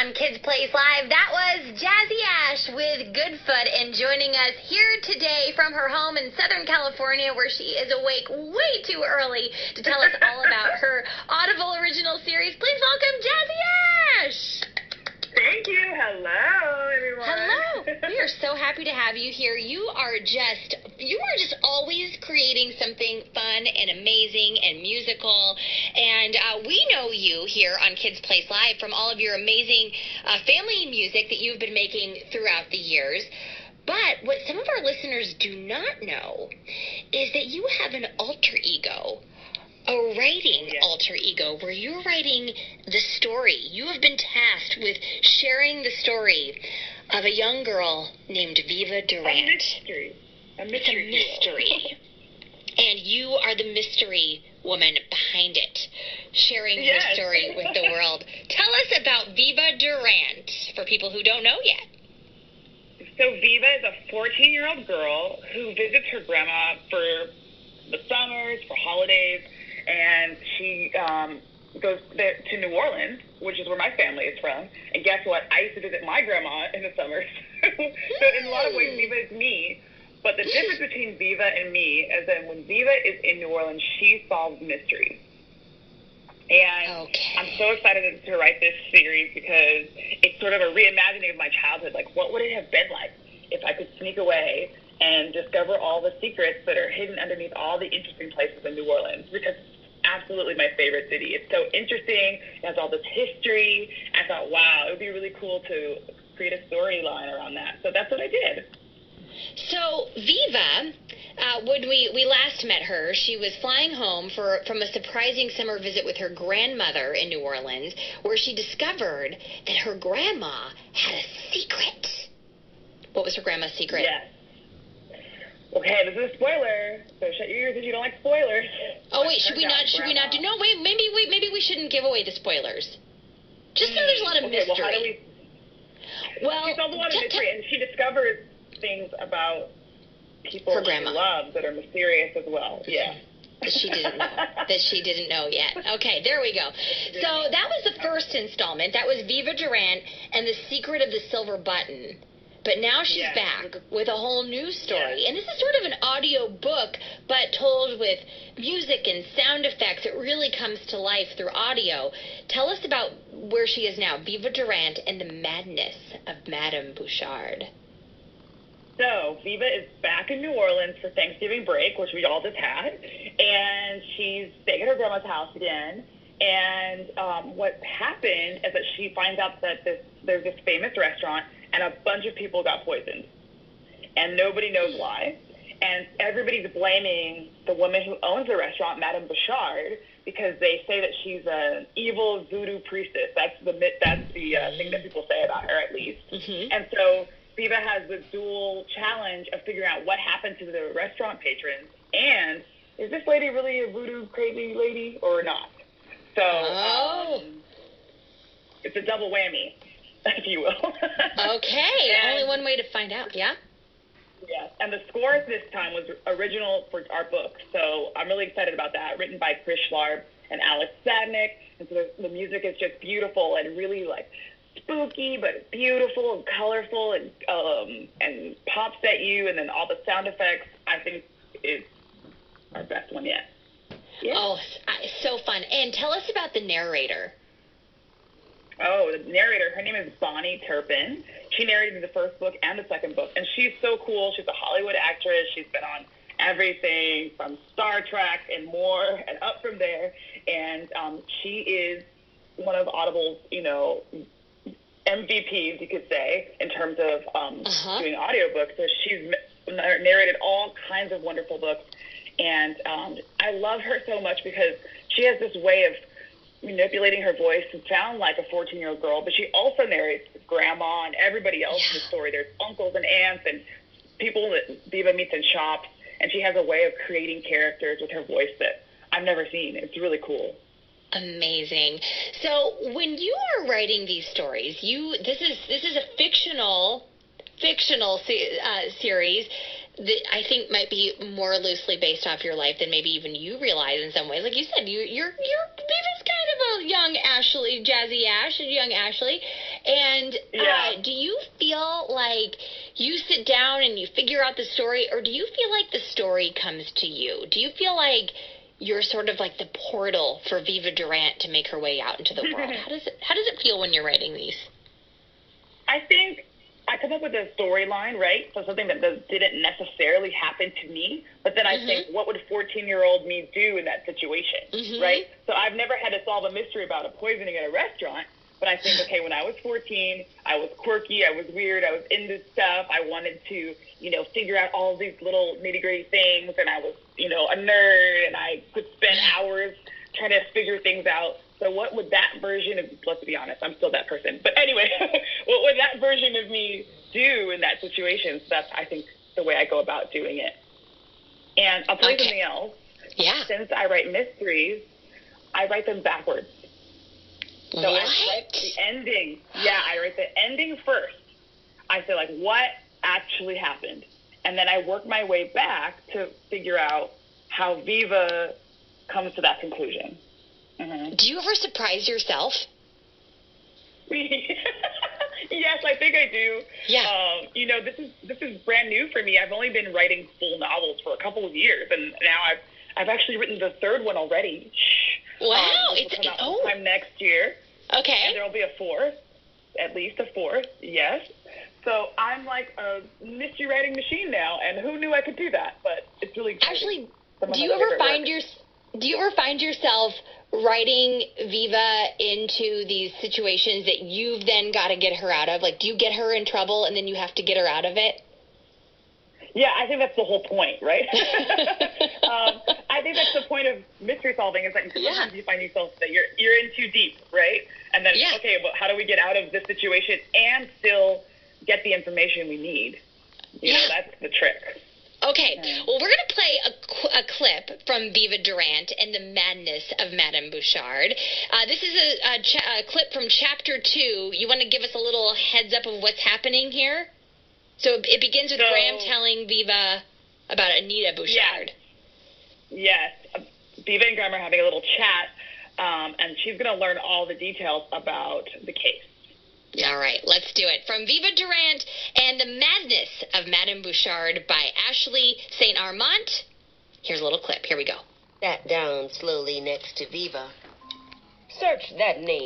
on Kids Place Live. That was Jazzy Ash with Goodfoot, and joining us here today from her home in Southern California, where she is awake way too early to tell us all about her Audible original series. Please welcome Jazzy Ash. Thank you. Hello, everyone. Hello. We are so happy to have you here. You are just always creating something fun and amazing and musical. And we know you here on Kids Place Live from all of your amazing family music that you've been making throughout the years. But what some of our listeners do not know is that you have an alter ego. A writing alter ego where you're writing the story. You have been tasked with sharing the story of a young girl named Viva Durant. A mystery. It's a mystery. And you are the mystery woman behind it, sharing her story with the world. Tell us about Viva Durant for people who don't know yet. So Viva is a 14-year-old girl who visits her grandma for the summers, for holidays, and she goes there to New Orleans, which is where my family is from. And guess what? I used to visit my grandma in the summers. So in a lot of ways, Viva is me. But the difference between Viva and me is that when Viva is in New Orleans, she solves mysteries. And I'm so excited to write this series because it's sort of a reimagining of my childhood. Like, what would it have been like if I could sneak away and discover all the secrets that are hidden underneath all the interesting places in New Orleans? Because it's absolutely my favorite city. It's so interesting. It has all this history. I thought, wow, it would be really cool to create a storyline around that. So that's what I did. So Viva, when we last met her, she was flying home from a surprising summer visit with her grandmother in New Orleans, where she discovered that her grandma had a secret. What was her grandma's secret? Yes. Okay, this is a spoiler, so shut your ears if you don't like spoilers. Oh wait, should we not do? No, wait, maybe we shouldn't give away the spoilers. Just know there's a lot of mystery. Well, how do we? Well, she solves a lot of mystery, and she discovers things about people she loves that are mysterious as well. Yeah. That she didn't know yet. Okay, there we go. So that was the first installment. That was Viva Durant and the Secret of the Silver Button. But now she's back with a whole new story. And this is sort of an audio book, but told with music and sound effects. It really comes to life through audio. Tell us about where she is now, Viva Durant and the madness of Madame Bouchard. So, Viva is back in New Orleans for Thanksgiving break, which we all just had, and she's staying at her grandma's house again. And what happened is that she finds out that there's this famous restaurant, and a bunch of people got poisoned, and nobody knows why. And everybody's blaming the woman who owns the restaurant, Madame Bouchard, because they say that she's an evil voodoo priestess. That's the thing that people say about her, at least. Mm-hmm. And so Viva has the dual challenge of figuring out what happened to the restaurant patrons, and is this lady really a voodoo crazy lady or not? So it's a double whammy, if you will. Okay, only one way to find out, yeah? Yeah, and the score this time was original for our book, so I'm really excited about that, written by Chris Schlarb and Alex Sadnick, and so the music is just beautiful and really, like, spooky, but beautiful and colorful and pops at you, and then all the sound effects, I think, is our best one yet. Yeah. Oh, so fun. And tell us about the narrator. Oh, the narrator, her name is Bonnie Turpin. She narrated the first book and the second book, and she's so cool. She's a Hollywood actress. She's been on everything from Star Trek and more and up from there, and she is one of Audible's, MVPs, you could say, in terms of doing audiobooks. So she's narrated all kinds of wonderful books, and I love her so much because she has this way of manipulating her voice to sound like a 14-year-old girl, but she also narrates grandma and everybody else in the story. There's uncles and aunts and people that Viva meets in shops, and she has a way of creating characters with her voice that I've never seen. It's really cool. Amazing. So when you are writing these stories, this is a fictional series that I think might be more loosely based off your life than maybe even you realize in some ways. Like you said, you're Viva's kind of a young Ashley, Jazzy Ash, young Ashley. And do you feel like you sit down and you figure out the story, or do you feel like the story comes to you? Do you feel like you're sort of like the portal for Viva Durant to make her way out into the world? How does it feel when you're writing these? I think I come up with a storyline, right? So something that didn't necessarily happen to me, but then I think, what would 14-year-old me do in that situation, right? So I've never had to solve a mystery about a poisoning at a restaurant, but I think, okay, when I was 14, I was quirky, I was weird, I was into stuff, I wanted to, figure out all these little nitty-gritty things, and I was, a nerd, and I could spend hours trying to figure things out. So what would that version of, let's be honest, I'm still that person. But anyway, what would that version of me do in that situation? So that's, I think, the way I go about doing it. And I'll tell you something else. Yeah. Since I write mysteries, I write them backwards. So I write the ending. Yeah, I write the ending first. I say, like, what actually happened? And then I work my way back to figure out how Viva comes to that conclusion. Do you ever surprise yourself? Yes, I think I do. Yeah. This is brand new for me. I've only been writing full novels for a couple of years, and now I've actually written the third one already. Wow! Which will come out sometime next year. Okay. And there will be a fourth, at least a fourth. Yes. So I'm like a mystery writing machine now, and who knew I could do that? But it's really exciting. Actually, do you ever find yourself writing Viva into these situations that you've then got to get her out of? Like, do you get her in trouble and then you have to get her out of it? Yeah, I think that's the whole point, right? I think that's the point of mystery solving, is that sometimes you find yourself that you're in too deep, right? And then, okay, but how do we get out of this situation and still get the information we need? That's the trick. Okay, well, we're going to play a clip from Viva Durant and the madness of Madame Bouchard. This is a clip from Chapter 2. You want to give us a little heads up of what's happening here? So it begins with Graham telling Viva about Anita Bouchard. Yes. Viva and Graham are having a little chat, and she's going to learn all the details about the case. All right, let's do it. From Viva Durant and the Madness of Madame Bouchard by Ashley St. Armand. Here's a little clip. Here we go. Sat down slowly next to Viva. Search that name.